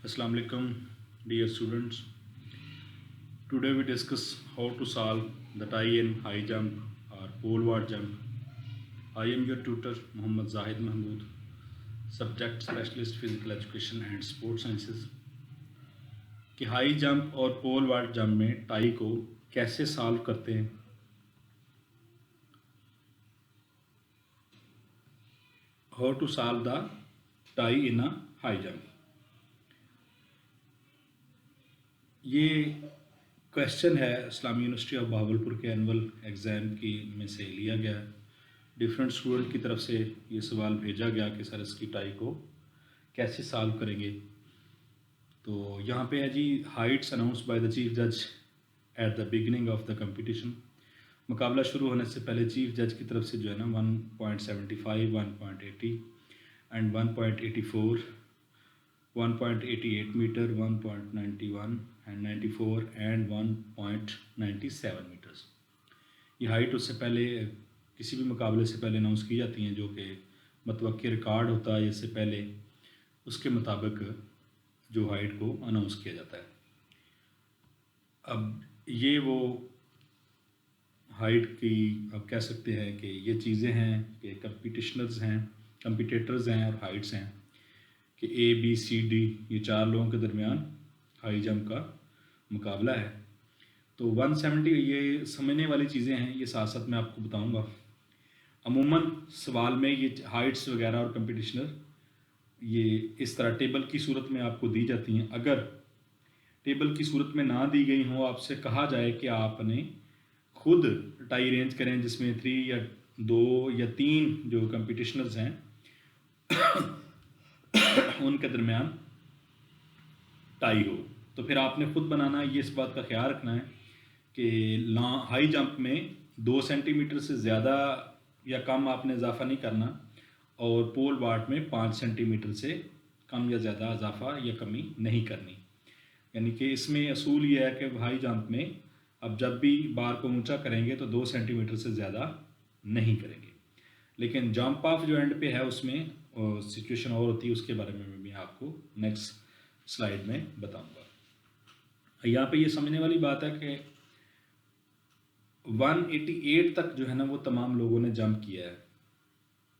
Assalamu alaikum, dear students. Today we discuss how to solve the tie in high jump or pole vault jump. I am your tutor Muhammad Zahid Mahmood, subject specialist physical education and sports sciences. कि high jump और pole vault jump में tie को कैसे solve करते हैं। How to solve the tie in a high jump. ये question है इस्लामी यूनिवर्सिटी ऑफ बहावलपुर के एनुअल एग्ज़ाम की में से लिया गया। डिफरेंट स्टूडेंट की तरफ से ये सवाल भेजा गया कि सर इसकी टाई को कैसे सॉल्व करेंगे। तो यहाँ पे है जी, heights announce by the chief जज at the beginning of the competition. मुकाबला शुरू होने से पहले चीफ जज की तरफ से जो है ना 1.75, 1.80 and 1.84, 1.88 meter, 1.91 and 94 and 1.97 meters. ये हाइट उससे पहले किसी भी मुकाबले से पहले अनाउंस की जाती हैं, जो कि मतवक्की रिकॉर्ड होता है इससे पहले, उसके मुताबिक जो हाइट को अनाउंस किया जाता है। अब ये वो हाइट की आप कह सकते हैं कि ये चीज़ें हैं कि कंपटीटर्स हैं और हाइट्स हैं कि ABCD ये 4 लोगों के दरमियान हाई जंप का मुकाबला है। तो 170 ये समझने वाली चीज़ें हैं, ये साथ साथ मैं आपको बताऊंगा। अमूमन सवाल में ये हाइट्स वगैरह और कंपटीशनर ये इस तरह टेबल की सूरत में आपको दी जाती हैं। अगर टेबल की सूरत में ना दी गई हो, आपसे कहा जाए कि आपने खुद टाई अरेंज करें जिसमें 3 या 2 या 3 जो कंपटीशनर्स हैं उनके दरमियान टाई हो, तो फिर आपने खुद बनाना है। ये इस बात का ख्याल रखना है कि हाई जंप में 2 सेंटीमीटर से ज़्यादा या कम आपने इजाफा नहीं करना, और पोल वाल्ट में 5 सेंटीमीटर से कम या ज़्यादा इजाफा या कमी नहीं करनी। यानी कि इसमें असूल ये है कि हाई जंप में अब जब भी बार को ऊंचा करेंगे तो 2 सेंटीमीटर से ज़्यादा नहीं करेंगे। लेकिन जंप ऑफ जो एंड पे है उसमें सिचुएशन और होती है, उसके बारे में मैं आपको नेक्स्ट स्लाइड में बताऊंगा। यहाँ पे ये समझने वाली बात है कि 188 तक जो है ना वो तमाम लोगों ने जंप किया है।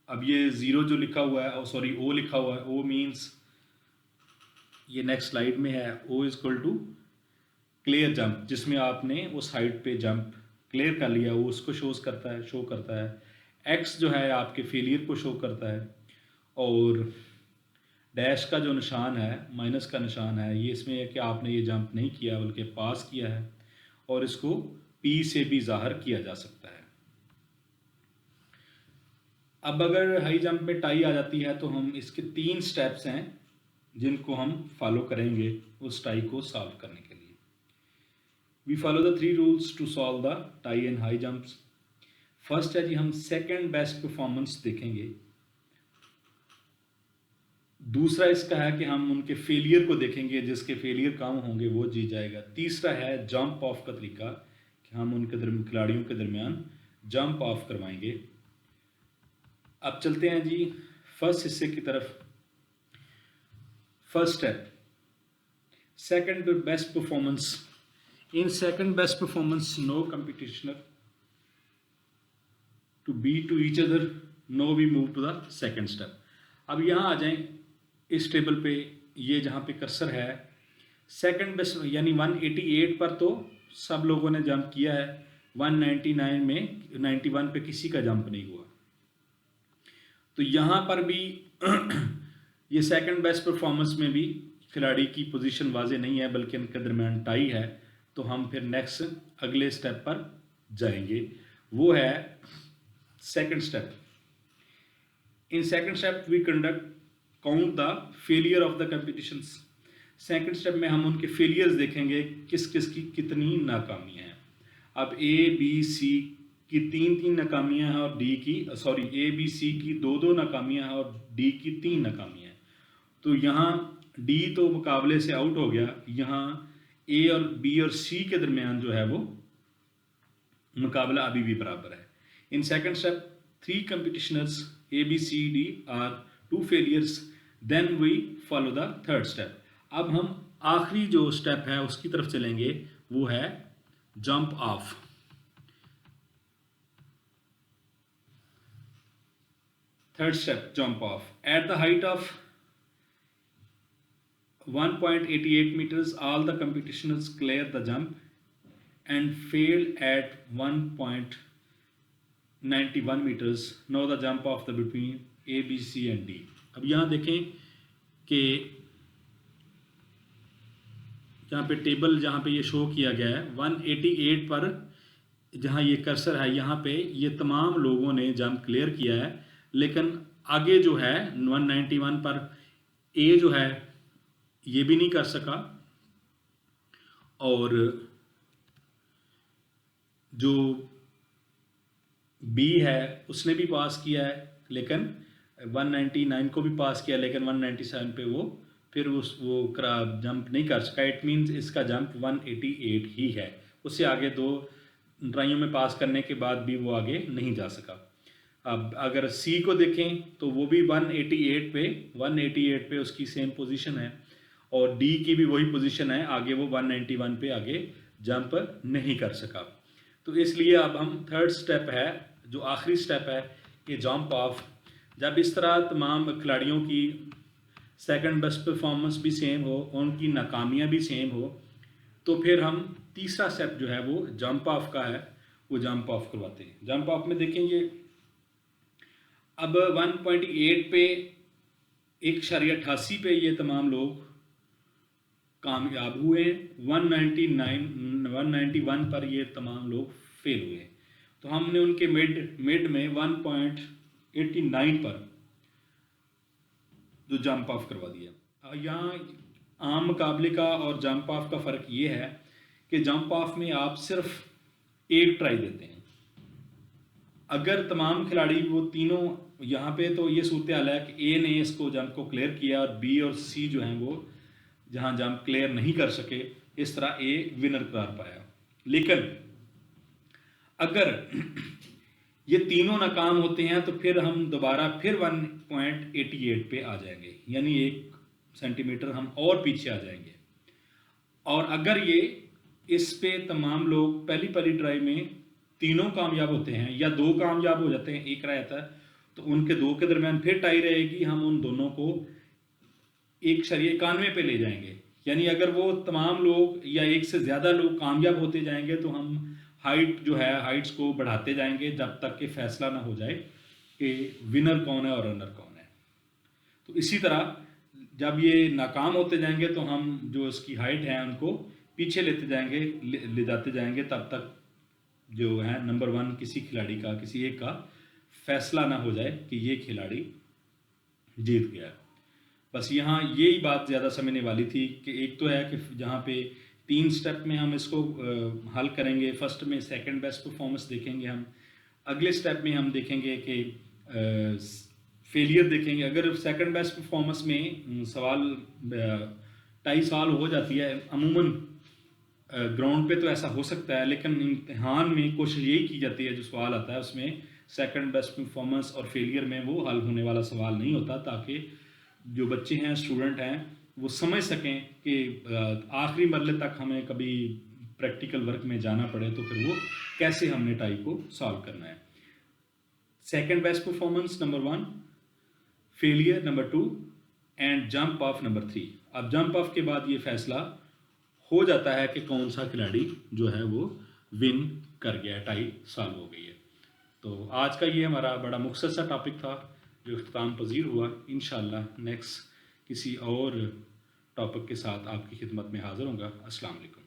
अब ये 0 जो लिखा हुआ है, और सॉरी O लिखा हुआ है, O मीन्स ये नेक्स्ट स्लाइड में है, O is equal to clear jump, जिसमें आपने उस हाइट पे जंप क्लियर कर लिया, वो उसको शो करता है। X जो है आपके फेलियर को शो करता है, और डैश का जो निशान है, माइनस का निशान है, ये इसमें है कि आपने ये जंप नहीं किया बल्कि पास किया है, और इसको P से भी ज़ाहिर किया जा सकता है। अब अगर हाई जंप में टाई आ जाती है तो हम इसके 3 स्टेप्स हैं जिनको हम फॉलो करेंगे उस टाई को सॉल्व करने के लिए। We follow the 3 rules to solve the tie in high jumps. First है जी, हम सेकंड बेस्ट परफॉर्मेंस देखेंगे। दूसरा इसका है कि हम उनके फेलियर को देखेंगे, जिसके फेलियर कम होंगे वो जीत जाएगा। तीसरा है जंप ऑफ का तरीका, कि हम उनके खिलाड़ियों के दरमियान जंप ऑफ करवाएंगे। अब चलते हैं जी फर्स्ट हिस्से की तरफ। First step, second best performance. In second best performance no competitor to beat to each other, no we move to the second step. अब यहाँ आ जाएं इस टेबल पे, ये जहाँ पे कर्सर है, सेकंड बेस्ट यानी 188 पर तो सब लोगों ने जंप किया है, 199 में 91 पे किसी का जंप नहीं हुआ। तो यहाँ पर भी ये सेकंड बेस्ट परफॉर्मेंस में भी खिलाड़ी की पोजीशन वाजे नहीं है, बल्कि इनके दरमियान टाई है। तो हम फिर नेक्स्ट अगले स्टेप पर जाएंगे, वो है second step. In second step we conduct count the failure of the competitions. Second step में हम उनके फेलियर्स देखेंगे, किस किस की कितनी नाकामियां हैं। अब ABC की 3 नाकामियां हैं, और ABC की 2 नाकामियां हैं, और D की 3 नाकामियां हैं। तो यहाँ D तो मुकाबले से आउट हो गया, यहाँ A और B और C के दरमियान जो है वो मुकाबला अभी भी बराबर है। In second step 3 competitors ABCD are 2 failures, then we follow the third step. अब हम आखिरी जो स्टेप है उसकी तरफ चलेंगे, वो है jump of. Third step, jump of. At the height of 1.88 meters, all the competitioners clear the jump and failed at 1.91 meters. Now the jump off the between A, B, C and D. अब यहाँ देखें कि यहाँ पे table जहाँ पे ये show किया गया है 188 पर, जहाँ ये कर्सर है यहाँ पे ये तमाम लोगों ने जंप क्लियर किया है, लेकिन आगे जो है 191 पर ए जो है ये भी नहीं कर सका, और जो बी है उसने भी पास किया है, लेकिन 199 को भी पास किया, लेकिन 197 पे वो फिर वो जंप नहीं कर सका। इट मीन्स इसका जंप 188 ही है, उससे आगे दो ट्राइयों में पास करने के बाद भी वो आगे नहीं जा सका। अब अगर सी को देखें तो वो भी 188 पे उसकी सेम पोजीशन है, और डी की भी वही पोजीशन है, आगे वो 191 पे आगे जंप नहीं कर सका। तो इसलिए अब हम थर्ड स्टेप है, जो आखिरी स्टेप है, ये जंप ऑफ। जब इस तरह तमाम खिलाड़ियों की सेकंड बेस्ट परफॉर्मेंस भी सेम हो, उनकी नाकामियाँ भी सेम हो, तो फिर हम तीसरा स्टेप जो है वो जंप ऑफ का है, वो जंप ऑफ करवाते हैं। जंप ऑफ में देखेंगे अब 1.8 पे 1.88 पे ये तमाम लोग कामयाब हुए, 191 पर ये तमाम लोग फेल हुए। तो हमने उनके मिड में 1.89 पर जो जंप ऑफ करवा दिया। यहाँ आम मुकाबले का और जंप ऑफ का फ़र्क ये है कि जंप ऑफ में आप सिर्फ एक ट्राई देते हैं। अगर तमाम खिलाड़ी वो तीनों, यहाँ पे तो ये सूरत हाल है कि ए ने इसको जंप को क्लियर किया और बी और सी जो हैं वो जहाँ जंप क्लियर नहीं कर सके, इस तरह ए विनर करार पाया। लेकिन अगर ये तीनों नाकाम होते हैं तो फिर हम दोबारा फिर 1.88 पे आ जाएंगे, यानी 1 सेंटीमीटर हम और पीछे आ जाएंगे। और अगर ये इस पे तमाम लोग पहली ट्राई में तीनों कामयाब होते हैं या दो कामयाब हो जाते हैं, एक रह जाता है, तो उनके दो के दरमियान फिर टाई रहेगी, हम उन दोनों को 1.91 पे ले जाएंगे। यानी अगर वो तमाम लोग या एक से ज़्यादा लोग कामयाब होते जाएंगे तो हम हाइट जो है हाइट्स को बढ़ाते जाएंगे जब तक कि फैसला ना हो जाए कि विनर कौन है और रनर कौन है। तो इसी तरह जब ये नाकाम होते जाएंगे तो हम जो इसकी हाइट है उनको पीछे लेते जाएंगे, ले जाते जाएंगे, तब तक जो है नंबर 1 किसी खिलाड़ी का, किसी एक का फैसला ना हो जाए कि ये खिलाड़ी जीत गया। बस यहाँ यही बात ज़्यादा समझने वाली थी कि एक तो है कि जहाँ पे 3 स्टेप में हम इसको हल करेंगे। फर्स्ट में सेकंड बेस्ट परफॉर्मेंस देखेंगे हम, अगले स्टेप में हम देखेंगे कि फेलियर देखेंगे। अगर सेकंड बेस्ट परफॉर्मेंस में टाई सवाल हो जाती है, अमूमन ग्राउंड पे तो ऐसा हो सकता है, लेकिन इम्तिहान में कोशिश यही की जाती है, जो सवाल आता है उसमें सेकंड बेस्ट परफॉर्मेंस और फेलियर में वो हल होने वाला सवाल नहीं होता, ताकि जो बच्चे हैं, स्टूडेंट हैं, वो समझ सकें कि आखिरी मरले तक हमें कभी प्रैक्टिकल वर्क में जाना पड़े तो फिर वो कैसे हमने टाई को सॉल्व करना है। Second best performance number 1, failure number 2 and jump of number 3। अब जंप ऑफ के बाद ये फैसला हो जाता है कि कौन सा खिलाड़ी जो है वो विन कर गया, टाई सॉल्व हो गई है। तो आज का ये हमारा बड़ा मुख्तसर सा टॉपिक था जो इख्तिताम पजीर हुआ। इंशाअल्लाह नेक्स्ट किसी और टॉपिक के साथ आपकी खिदमत में हाज़िर होऊंगा। अस्सलाम वालेकुम।